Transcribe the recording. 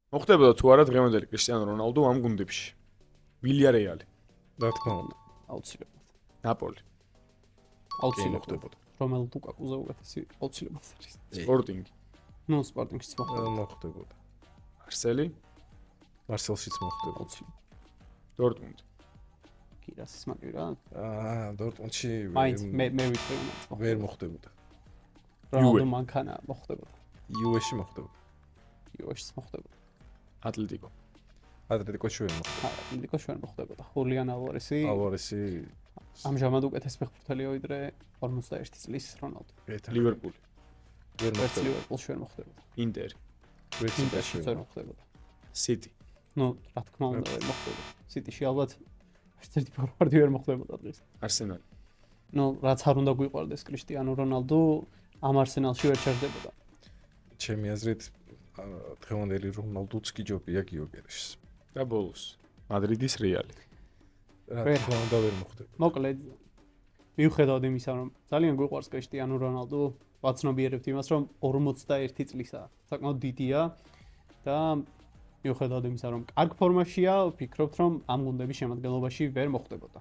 მოხდებოდა თუ არა დღევანდელი კრისტიანო რონალდო ამ გუნდებში? ვილიარეალი, რა თქმა უნდა. აუცილებლად. ნაპოლი, აუცილებლად. რომელ ლუკაკუზე უკეთესი აუცილებლად არის. სპორტინგი, ნუ სპორტინგში მოხდება. მოხდებოდა. არსელი, მარსელშიც მოხდებოდა. აუცილებლად. დორტმუნდი. კირასის მაგარი რა. დორტმუნდში მაინც მე ვიტყვი მაინც. ვერ მოხდებოდა. რონალდო მანქანა მოხდებოდა. იუეში მოხდებოდა. იუეშიც მოხდებოდა. ატლეტიკო. ატლეტიკოში ვერ მოხდებოდა. ატლეტიკოში ვერ მოხდებოდა. ხულიან ალვარესი ალვარესი ამჟამად უკეთეს ფეხბურთელია ვიდრე 41 წლის რონალდო. ლივერპული, ვერ ერთ მოხდებოდა. ლივერპულში ვერ მოხდებოდა. ინტერი, ინტერში ვერ მოხდებოდა. სიტი, ნუ რა თქმა უნდა ვერ მოხდებოდა. სიტიში ალბათ ერთ-ერთი ფორვარდი ვერ მოხდებოდა დღეს. არსენალი, ნუ რაც არ უნდა გვიყვარდეს კრისტიანო რონალდო ამ არსენალში ვერ ჩერდებოდა. ჩემი აზრით დღევანდელი რონალდოც კი ჯობია გიოგერიშს. და ბოლოს მადრიდის რეალი. რა თქმა უნდა ვერ მოხდებოდა. მოკლედ მიუხედავად იმისა რომ ძალიან გვიყვარს კრისტიანო რონალდო, ვაცნობიერებთ იმას რომ 41 წლისაა. საკმაოდ დიდია და მიუხედავად იმისა რომ კარგ ფორმაშია, ვფიქრობთ რომ ამ გუნდების შემადგენლობაში ვერ მოხდებოდა.